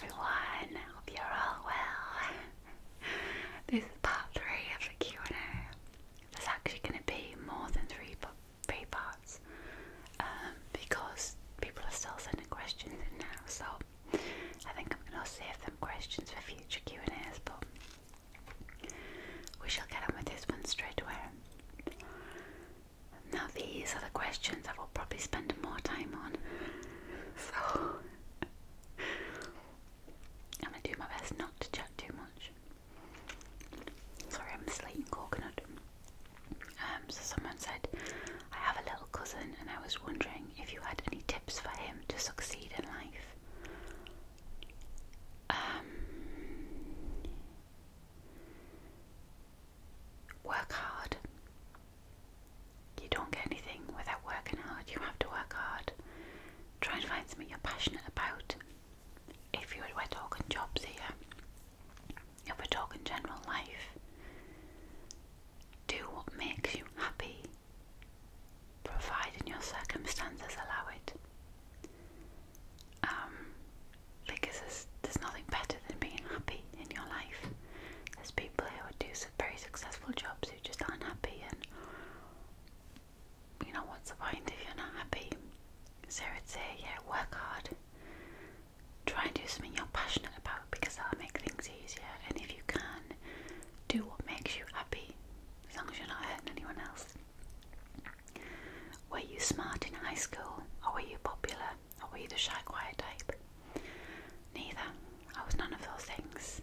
everyone, hope you're all well. This is part 3 of the Q&A. There's actually going to be more than three parts because people are still sending questions in now, so I think I'm going to save them questions for future Q&As, but we shall get on with this one straight away. Now these are the questions I will probably spend more time on, so I'm going to do my best not to chat too much. Sorry, I'm slating coconut. So someone said, I have a little cousin and I was wondering if you had any tips for him to succeed in life. Work hard. You don't get anything without working hard. You have to work hard. Try and find something you're passionate about. If we're talking jobs here, if we're talking general life, do what makes you happy, providing your circumstances allow it. Because there's nothing better than being happy in your life. There's people who do some very successful jobs who just aren't happy, and you know, what's the point if you're not happy? So I'd say, yeah, work hard. Try and do something you're passionate about because that'll make things easier, and if you can, do what makes you happy, as long as you're not hurting anyone else. Were you smart in high school, or were you popular, or were you the shy, quiet type? Neither. I was none of those things.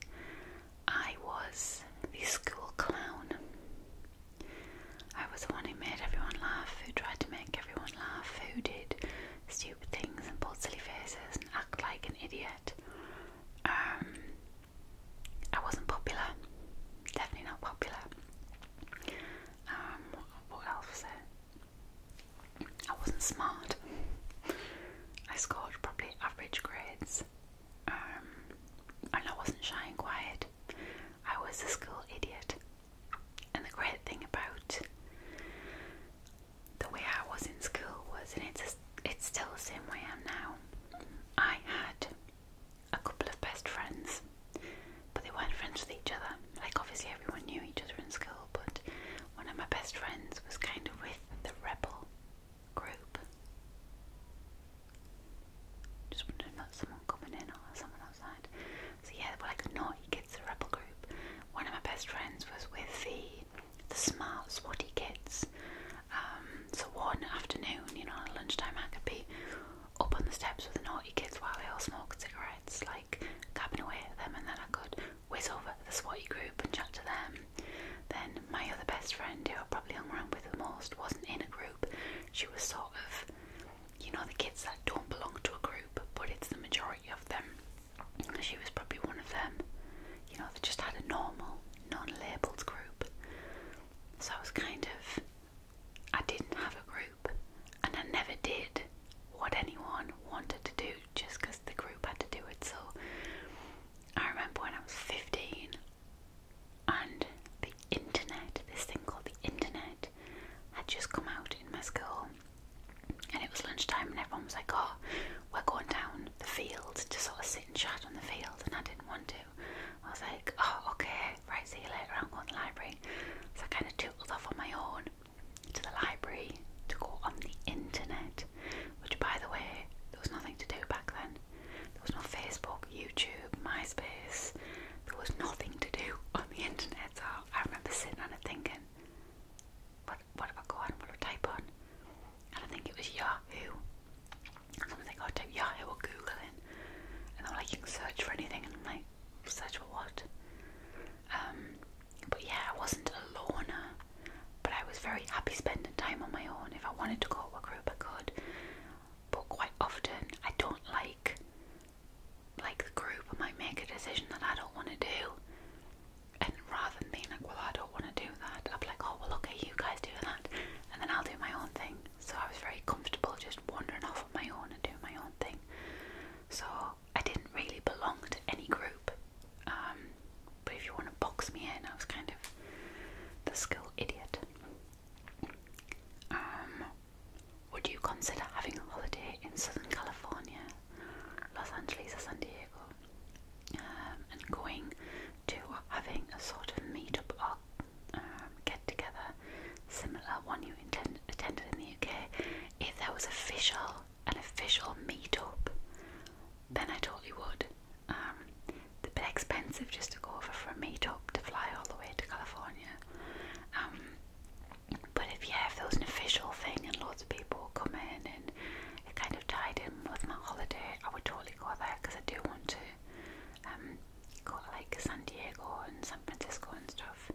I was the school clown. I was the one who made everyone laugh, who tried to make everyone laugh, who did stupid things and pulled silly faces and act like an idiot. I wasn't popular. Definitely not popular. What else was there? I wasn't smart. I scored probably average grades. And I wasn't shy and quiet. I was a school idiot. And the great thing about the way I was in school was, and it's still the same way I am now, I had a couple of best friends, but they weren't friends with each other. Like, obviously everyone knew each other in school, but one of my best friends was kind of with the rebel group. Just wondering if that's someone coming in or someone outside. So yeah, they were like the naughty kids, the rebel group. One of my best friends was with the smart, swotty kids. So one afternoon, you know, at lunchtime, I could be up on the steps with the naughty kids while they all smoked cigarettes, like gabbing away at them, and then I could whiz over to the swotty group and chat to them. Then my other best friend, who I probably hung around with the most, wasn't in a group. She was sort of, you know, the kids that don't belong to a group, but it's the majority of them. She was probably one of them. You know, they just had a normal, non-labelled group. So I was kind of, I didn't have a group, and I never did what anyone wanted to do just because the group had to do it. So I remember when I was 15 and the internet, this thing called the internet, had just come out in my school, and it was lunchtime and everyone was like, oh, we're going down the field to sort of sit and chat on the field, and I didn't want to. I was like, oh, okay, right, see you later, I'm going to the library. So I kind of tootled off on my own to the library to go on the internet, which, by the way, there was nothing to do back then. There was no Facebook, YouTube, MySpace. There was nothing to do on the internet. So I remember sitting on it thinking, what if I go on, what do I type on? And I think it was Yahoo. And someone was like, oh, type Yahoo or Googling. And they were like, you can search for anything. And I'm like, search for what? But yeah, I wasn't a loner, but I was very happy spending time on my own. If I wanted to go to a group, I could, but quite often I don't like the group. I might make a decision that I don't want to do, and rather than being like, well, I don't want to do that, I'll be like, oh, well, okay, you guys do that, and then I'll do my own thing. So I was very comfortable just wandering off on my own and doing my own thing. So I didn't really belong to any group. an official meetup, then I totally would. It's a bit expensive just to go over for a meetup to fly all the way to California. But if there was an official thing and loads of people come in and it kind of tied in with my holiday, I would totally go there, because I do want to go to like San Diego and San Francisco and stuff.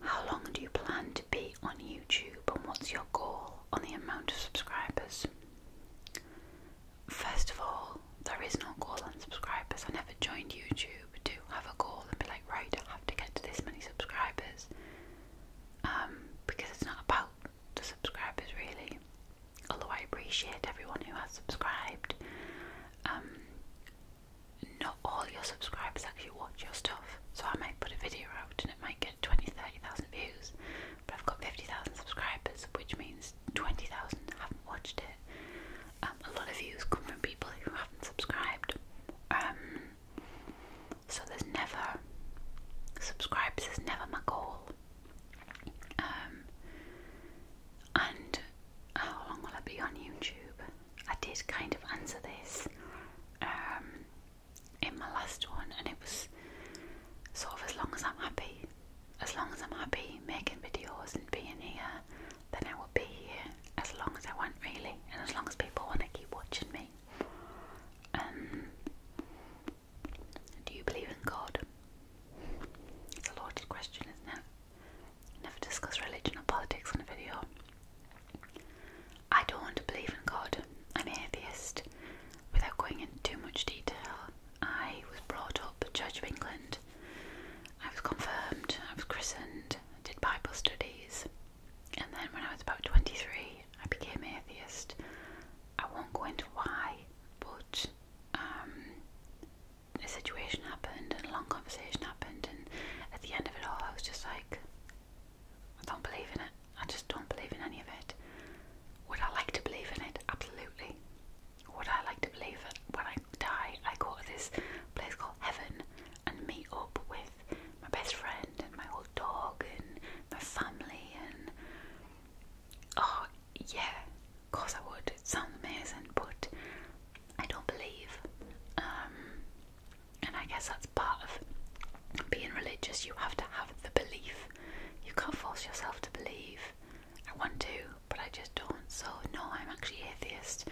How long do you plan to be on YouTube, and what's your goal on the amount of subscribers? First of all, there is no goal on subscribers. I never joined YouTube to have a goal and be like, right, I have to get to this many subscribers. Because it's not about the subscribers really. Although I appreciate everyone who has subscribed. Not all your subscribers actually watch your stuff. So I might put a video out and it might get 20,000-30,000 views, but I've got 50,000 subscribers, which means 20,000 haven't watched it. A lot of views come from people who haven't subscribed. So there's never, subscribers is never my goal. And how long will I be on YouTube? I did kind of answer this in my last one, and it was sort of as long as I'm happy. As long as I'm happy making videos and being here, then I will be here as long as I want, really, and as long as people want to keep watching me. Do you believe in God? It's a loaded question, isn't it? Never discuss religion or politics on a video. I don't believe in God. I'm atheist. Without going into too much detail, I was brought up Church of England. I was confirmed, I was christened, did Bible studies, and then when I was about 23, I became atheist. I won't go into why, but a situation happened and a long conversation happened, and at the end of it all, I was just like, I don't believe in it. I just don't believe in any of it. Would I like to believe in it? Absolutely. Would I like to believe that when I die, I go to this place called heaven and meet up with my best friend and my old dog and my family, and oh yeah, of course I would. It sounds amazing, but I don't believe. And I guess that's part of being religious. You have to have the belief. You can't force yourself to believe. I want to, but I just don't. So no, I'm actually atheist.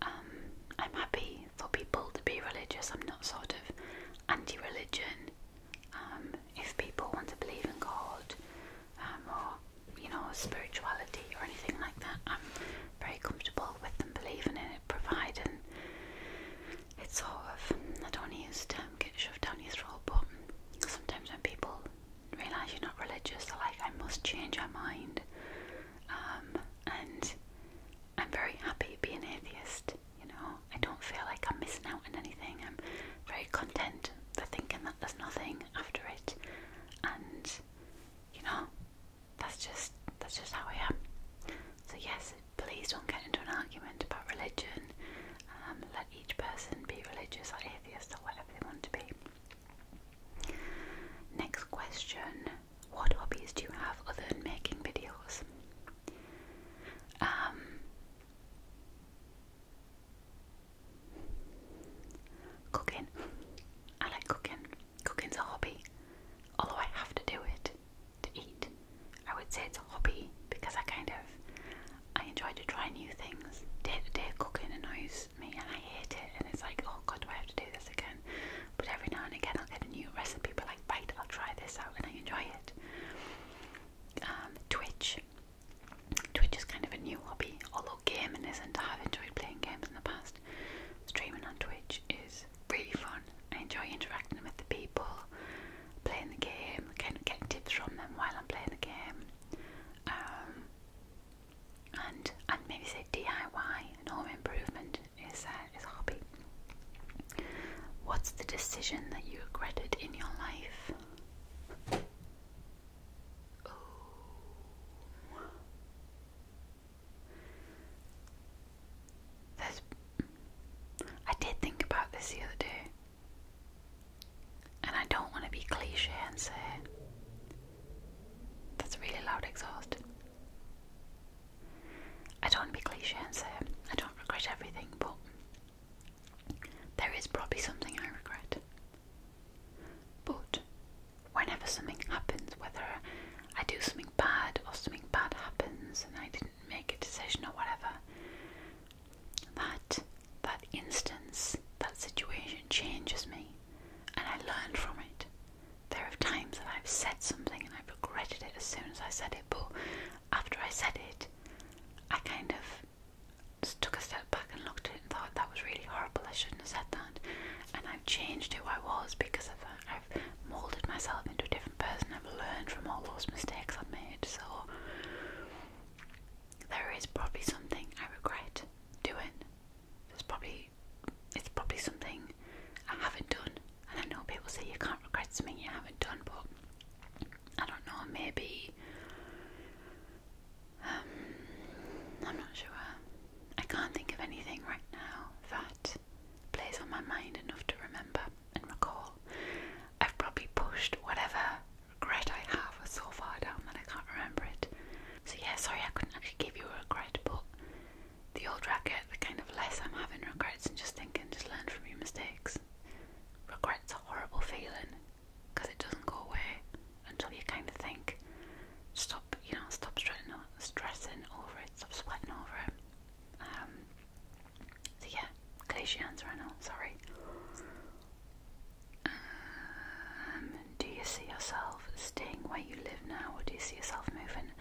I'm happy for people to be religious. I'm not sort of anti-religion. If people want to believe in God, or spirituality or anything like that, I'm very comfortable with them believing in it, providing it's sort of, I don't want to use the term get shoved down your throat, but sometimes when people realise you're not religious, they're like, I must change our mind. And I'm very happy being atheist. I don't feel like I'm missing out on anything. I'm very content for thinking that there's nothing after it, and that's just how I am. So yes, please don't get into an argument about religion. Let each person be religious or atheist or whatever they want to be. Next question: what hobbies do you have other than making videos? Cooking. I like cooking. Cooking's a hobby, although I have to do it to eat. I would say it's a hobby because I enjoy to try new things. Day-to-day cooking annoys me and I hate it, and it's like, oh god, do I have to do this again? But every now and again I'll get a new recipe, but like, right, I'll try this out, and I enjoy it. Twitch is kind of a new hobby, although gaming isn't. I have enjoyed playing games in the past. Streaming on Twitch is really fun. I enjoy interacting with the people, playing the game, kind of getting tips from them while I'm playing the game. And maybe say DIY and home improvement is a hobby. What's the decision that you regretted in your life? I did think about this the other day, and I don't want to be cliche and say, that's a really loud exhaust. I don't want to be cliche and say regret everything, but there is probably something I regret. But whenever something happens, whether I do something bad or something bad happens and I didn't make a decision or whatever, that instance, that situation changes me and I learn from it. There are times that I've said something and I've regretted it as soon as I said it, but after I said it, I kind of just took a step back and looked at it and thought that was really horrible, I shouldn't have said that, and I've changed who I was because of that. I've moulded myself into a different person. I've learned from all those mistakes I've made, so there is probably something I regret doing. It's probably something I haven't done, and I know people say you can't regret something you haven't done, but I don't know, maybe I'm not sure. I can't think of anything right now that plays on my mind enough to remember and recall. I've probably pushed whatever regret I have so far down that I can't remember it. So yeah, sorry I couldn't actually give you a regret, but the older I get, the kind of less I'm having regrets and just thinking, just learn from your mistakes. Regret's a horrible feeling because it doesn't go away until you kind of think, stop stressing over it, stop sweating over it. So yeah, cliche answer I know, sorry. Do you see yourself staying where you live now, or do you see yourself moving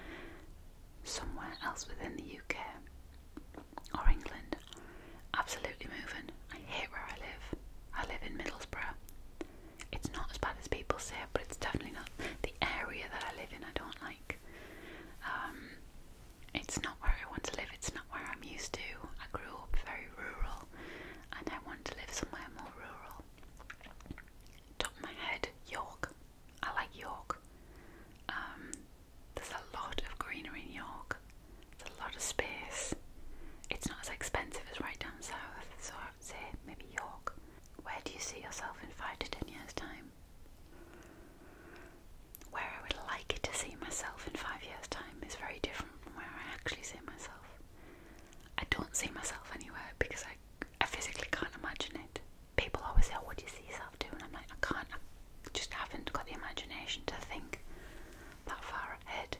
somewhere else within the UK or England? Absolutely moving. I hate where I live. I live in Middlesbrough. It's not as bad as people say, but it's definitely not the area that I live in. I don't like. It's not where I want to live. It's not where I'm used to. I grew up very rural, and I want to live somewhere more rural. Top of my head, York. I like York. There's a lot of greenery in York. There's a lot of space. It's not as expensive as right down south, so I would say maybe York. Where do you see yourself in 5 to 10 years' time? Where I would like to see myself in 5 years' time is very different from where I actually see myself. I don't see myself anywhere because I physically can't imagine it. People always say, oh, what do you see yourself doing? I'm like, I can't. I just haven't got the imagination to think that far ahead.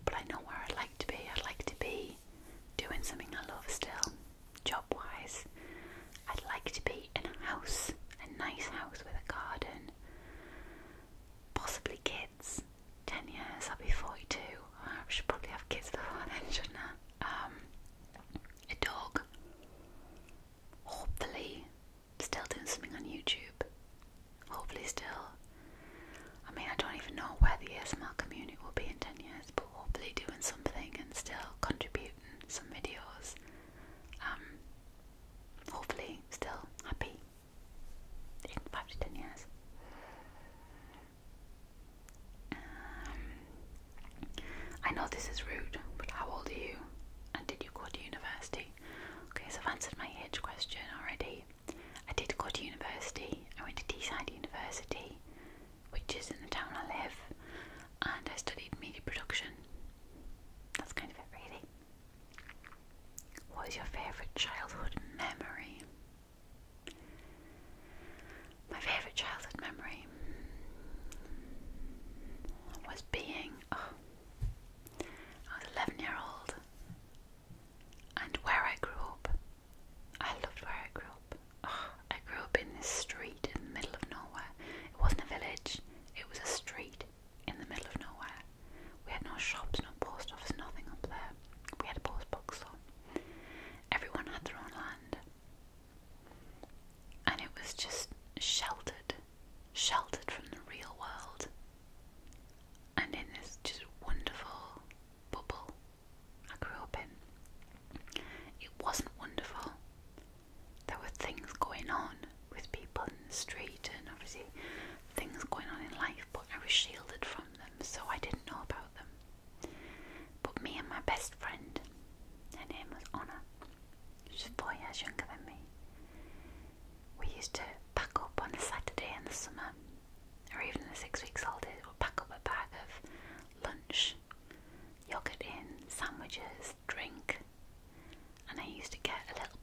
But I know where I'd like to be. I'd like to be doing something I love still, job-wise. I'd like to be in a house, a nice house with a garden, possibly kids. 10 years, I'll be 42. I should probably have kids before then, shouldn't I? A dog. Hopefully still doing something on YouTube. Hopefully still. I mean, I don't even know where the ASMR community will be in 10 years, but hopefully doing something and still contributing some videos. Hopefully still happy in 5 to 10 years. I know this is rude, but how old are you? And did you go to university? Okay, so I've answered my age question already. I did go to university. I went to Teesside University, which is in the town I live, and I studied media production. That's kind of it, really. What is your favourite childhood memory? My favourite childhood memory was being, I was 11-year-old, and where I grew up, I loved where I grew up. I grew up in this street in the middle of nowhere. It wasn't a village, it was a street in the middle of nowhere. We had no shops, no post office, nothing up there. We had a post box though. Everyone had their own land. And it was just sheltered from the real world. And in this just wonderful bubble I grew up in. It wasn't wonderful. There were things going on with people in the street and obviously things going on in life, but I was shielded from them, so I didn't know about them. But me and my best friend, her name was Anna, she's 4 years younger than me, we used to pack up on a Saturday in the summer, or even the 6 weeks holidays, we'd pack up a bag of lunch, yogurt in, sandwiches, drink, and I used to get a little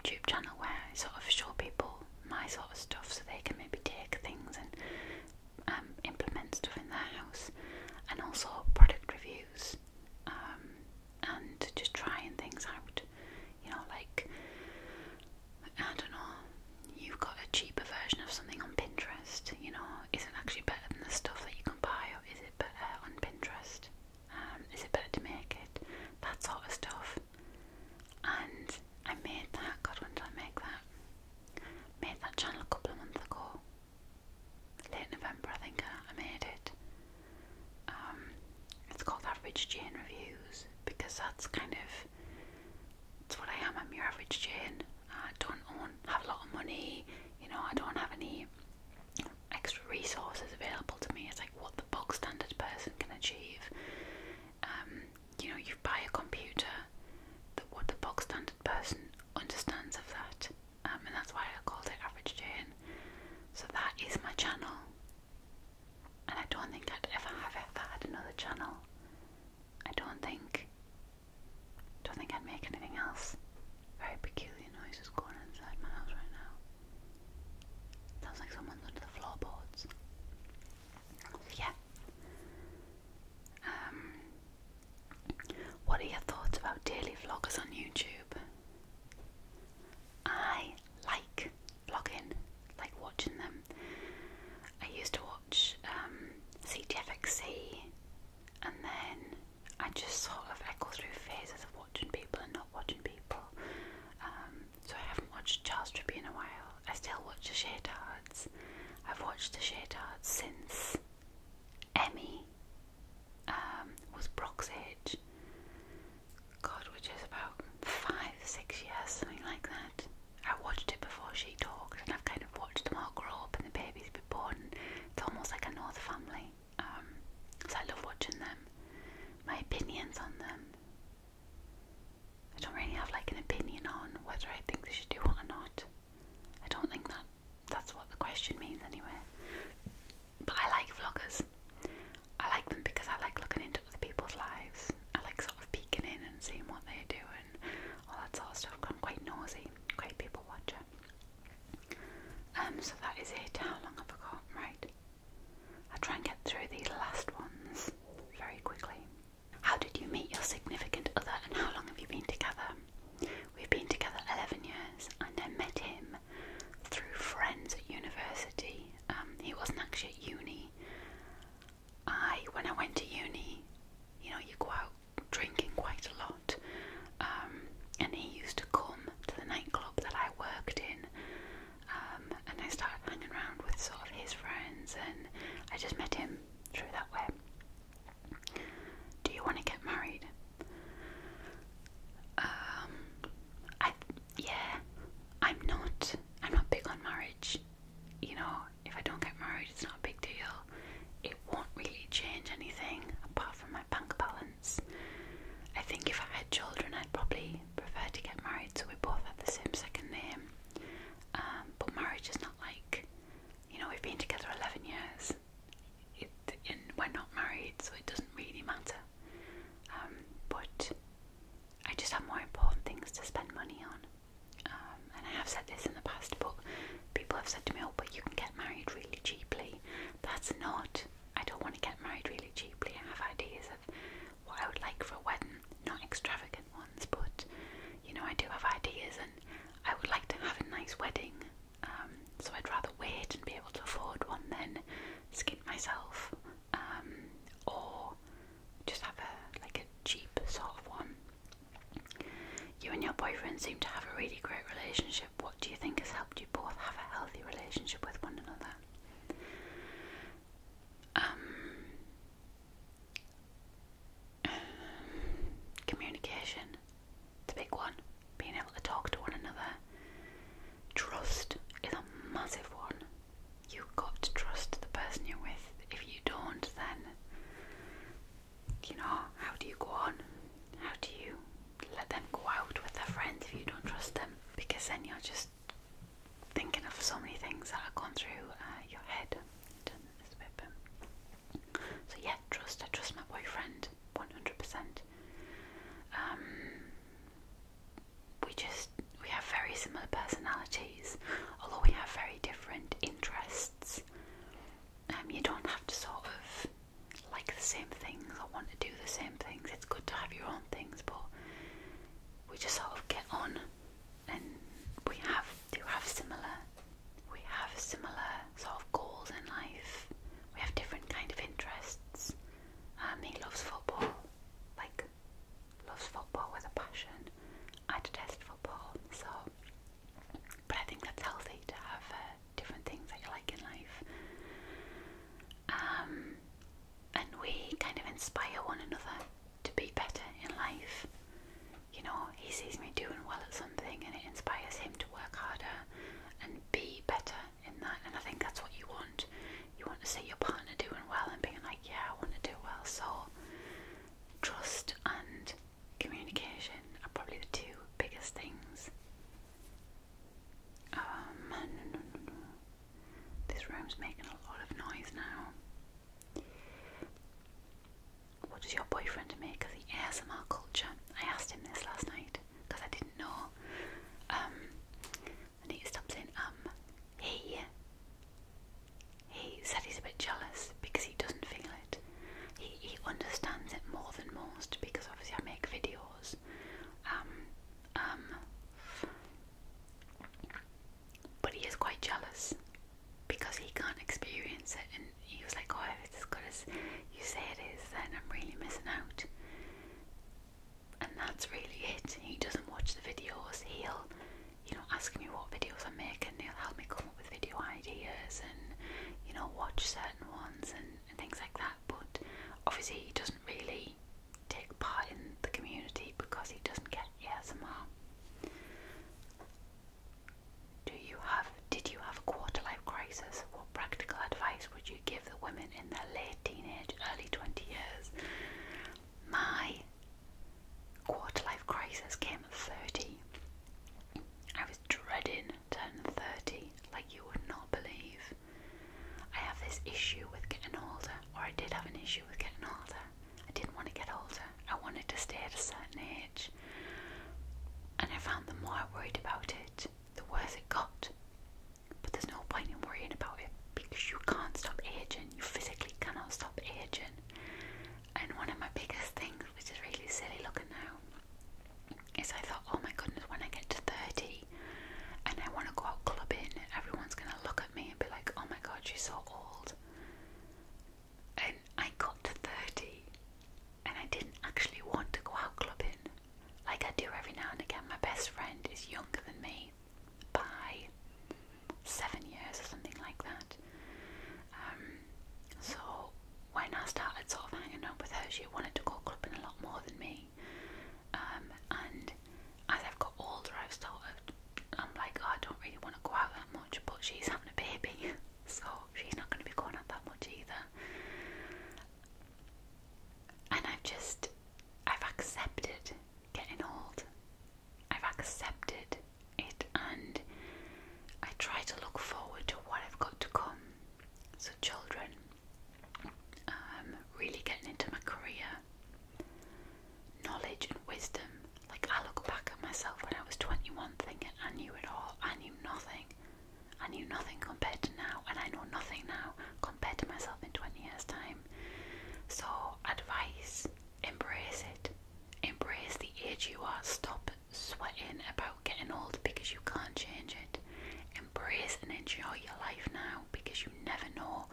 YouTube channel where I sort of show people my sort of stuff so they can maybe take things and implement stuff in their house, and also product reviews, and just trying things out. You know, like, I don't know, you've got a cheaper version of something on Pinterest, you know, is it actually better than the stuff that you can buy, or is it better on Pinterest? Is it better to make it? That sort of stuff. And I made that, God, when did I make that? Made that channel a couple of months ago. Late November, I think I made it. It's called Average Jane Reviews, because that's kind of, it's what I am. I'm your average Jane. I don't have a lot of money, you know, I don't have any extra resources available to me. It's like what the bog standard person can achieve. You know, you buy a computer, what the bog standard person understands of that, and that's why I called it Average Jane. So that is my channel, and I don't think I'd ever have had another channel. I don't think I'd make anything else. Very peculiar noises going on inside my house right now. Sounds like someone's under the floorboards. So yeah. What are your thoughts about daily vloggers on YouTube? I like vlogging, like watching them. I used to watch CTFXC, and then I just sort of go through phases of watching people and not watching people. So I haven't watched Charles Trippy in a while. I still watch the Shaytards. I've watched the Shaytards since Emmy was Brock's age. God, which is about 5-6 years, something like that. I watched it before she talked, and I've kind of watched them all grow up and the babies be born. It's almost like I know the family. So I love watching them. My opinions on them, I don't really have like an opinion on whether I think they should do it or not. I don't think that's what the question means anyway. But I like vloggers. I like them because I like looking into other people's lives. I like sort of peeking in and seeing what they do and all that sort of stuff. I'm quite nosy, quite people watcher. So that is it. How long have I got? Right. I'll try and get through these last ones very quickly. How did you meet your significant other, and how long have you been together? We've been together 11 years, and I met him through friends at university. He wasn't actually at uni. When I went to uni, you know, you go out drinking quite a lot, and he used to come to the nightclub that I worked in, and I started hanging around with sort of his friends, and I just met him through that way. Do you want to get married? Yeah, I'm not big on marriage. You know, if I don't get married, it's not a big deal. It won't really change anything apart from my bank balance. I think if I had children, I'd probably prefer to get married so we both have the same second name. But marriage is not like, you know, we've been together 11 years. And we're not married, so it doesn't really matter. But I just have more important things to spend money on. And I have said this in the past, but people have said to me, oh, but you can get married really cheaply. That's not, I don't want to get married really cheaply. I have ideas of what I would like for a wedding, not extravagant ones, but, you know, I do have ideas, and I would like to have a nice wedding. So I'd rather wait and be able to afford one than skip myself, or just have a cheap sort of one. You and your boyfriend seem to have a really great relationship. What do you think has helped you both have a healthy relationship with one another? Communication, the big one. Being able to talk to one another. Trust is a massive one. You've got to trust the person you're with. If you don't, then, you know, how do you go on? How do you let them go out with their friends if you don't trust them? Because then you're just thinking of so many things that are going through your head. So yeah, trust. I trust my boyfriend 100%. We have very similar finds it, and he was like, oh, if it's as good as you say it is, then I'm really missing out. And that's really it. He doesn't watch the videos. He'll, ask me what videos I'm making. He'll help me come up with video ideas and, watch certain ones and things like that. But obviously he doesn't really take part in the community because he doesn't get ASMR. Did you have a quarter life crisis? What practical advice would you give the women in their late teenage, early 20 years? My quarter life crisis came at 30. I was dreading turning 30 like you would not believe. I have this issue with getting older, or I did have an issue with getting older. I didn't want to get older. I wanted to stay at a certain age. And I found the more I worried about it, the worse it got. But there's no point in worrying about it because you can't stop aging. You physically cannot stop aging. And one of my biggest things, which is really silly looking now, is I thought, oh my goodness, when I get to 30 and I want to go out clubbing, everyone's going to look at me and be like, oh my god, she's so old. And I got to 30 and I didn't actually want to go out clubbing like I do every now and again. My best friend is younger than me by 7 years or something like that. So when I started sort of hanging out with her, she wanted to go clubbing a lot more than me. And as I've got older, I'm like, oh, I don't really want to go out that much, but she's having a baby, so she's not going to be going out that much either. And I've accepted getting old. I've accepted it, and I try to look forward to what I've got to come. So children, really getting into my career, knowledge and wisdom. Like, I look back at myself when I was 21 thinking I knew it all. I knew nothing. I knew nothing compared to now, and I know nothing now compared to myself in 20 years time. So advice, embrace it. Embrace the age you are. Stop sweating about getting old because you can't change it. Embrace and enjoy your life now because you never know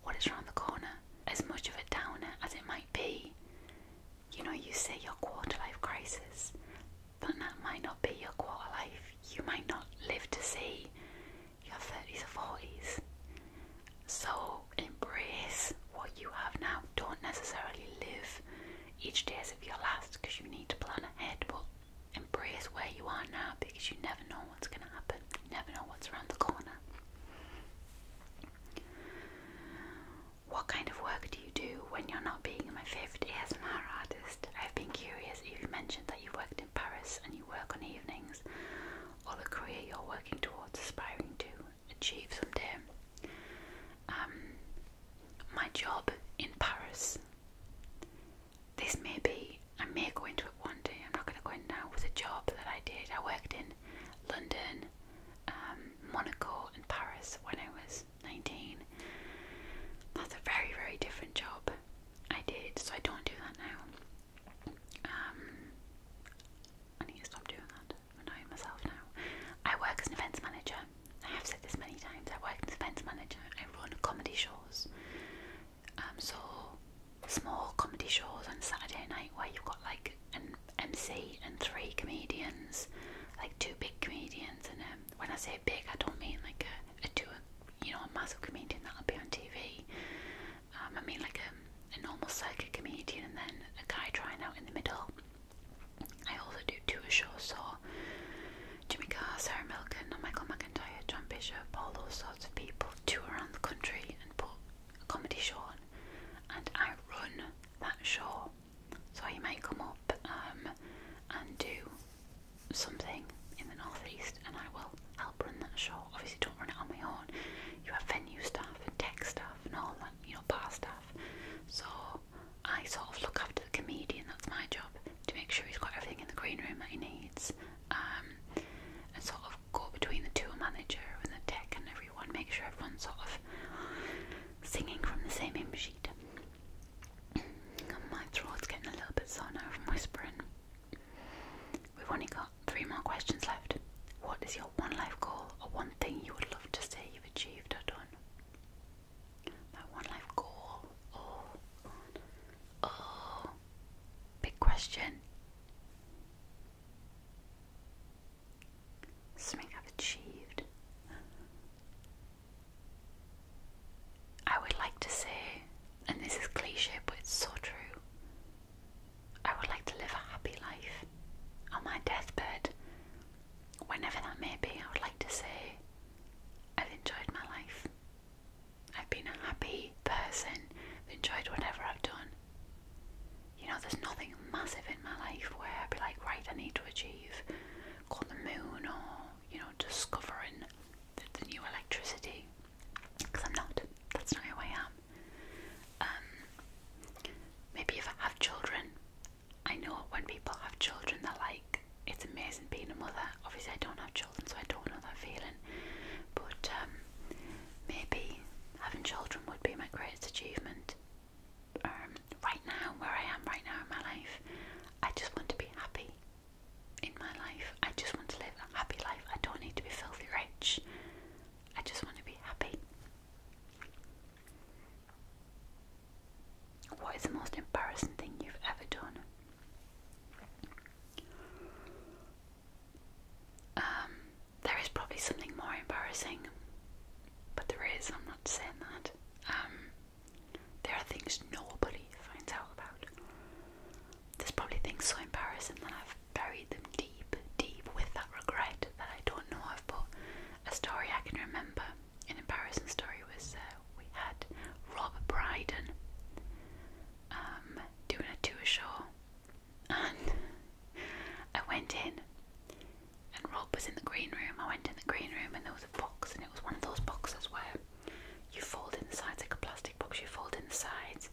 what is around the corner. As much of a downer as it might be, you say your quarter life crisis, but that might not be your quarter life. You might not live to see your 30s or 40s. So embrace what you have now. Don't necessarily live each day as if your last, because you need to plan ahead, but embrace where you are now because you never know what's going to happen. You never know what's around the corner. What kind of work do you do when you're not being my favourite ASMR artist? I've been curious if you mentioned that you worked in Paris and you work on evenings, or the career you're working towards aspiring to achieve someday. My job in Paris, I may go into it one day, I'm not going to go in now, was a job that I did. I worked in London, Monaco and Paris when I was 19. That's a very, very different job I did, so I don't do that now. I need to stop doing that. I'm annoying myself now. I work as an events manager. I have said this many times. I work as an events manager. I run comedy shows. So small comedy shows on Saturday night where you've got like an MC and 3 comedians, like 2 big comedians, and when I say big, I don't mean like a massive comedian that'll be on TV. I mean like a normal circuit comedian, and then a guy trying out in the middle. I also do tour shows, so Jimmy Carr, Sarah Milken, Michael McIntyre, John Bishop, all those sorts of people tour around the country and put a comedy show on, and I run that show. So you might come up and do something in the northeast, and I will help run that show. Obviously don't run it on my own. You have venue staff and tech staff and all that, bar staff. So I sort of look after the comedian. That's my job, to make sure he's got everything in the green room that he needs. discovering the new electricity, because I'm not. That's not who I am. Maybe if I have children, I know when people have children, they're like, it's amazing being a mother. Obviously, I don't have children, so I don't know that feeling. But maybe having children would be my greatest achievement. Right now, where I am right now in my life, I just want to be happy in my life. I just want to live a happy life. I don't need to be filthy rich. I just want to be happy. What is the most embarrassing thing you've ever done? There is probably something more embarrassing, but there is, I'm not saying that. There are things nobody finds out about. There's probably things so embarrassing that I've buried them deep, deep with that regret that I don't know of. But a story I can remember, an embarrassing story, was we had Rob Brydon doing a tour show, and I went in, and Rob was in the green room. I went in the green room, and there was a box, and it was one of those boxes where you fold in the sides, like a plastic box. You fold in the sides,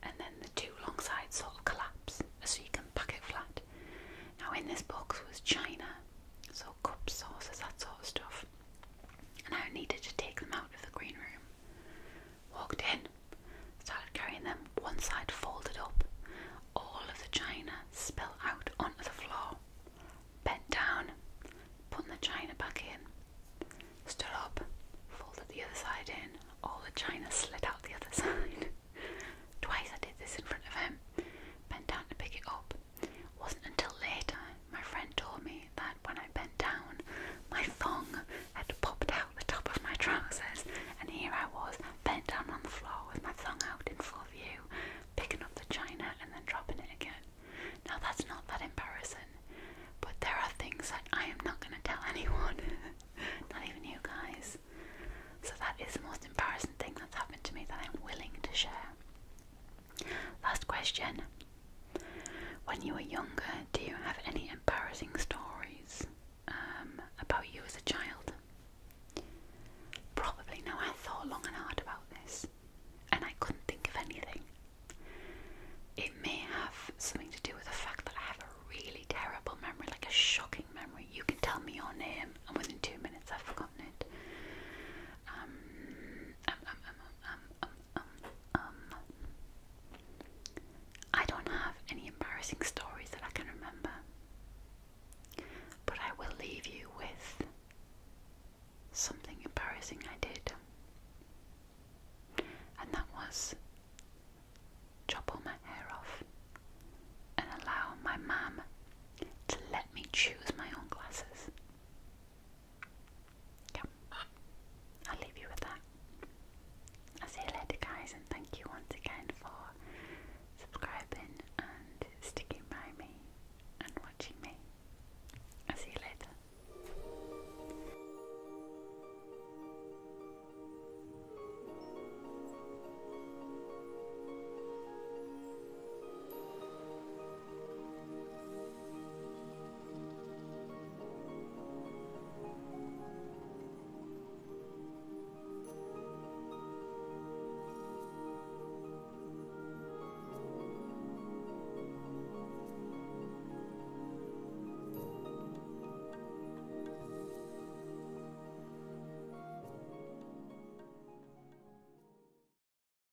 and then the two long sides sort of collapse, so you can pack it flat. Now in this box was china, so cups, saucers, that sort of stuff, and I needed to take them out of the green room. Walked in, started carrying them, one side folded up, all of the china spill out onto the floor. Bent down, putting the china back in, stood up, folded the other side in, all the china slid out the other side. Twice I did this in front of him, bent down to pick it up. Wasn't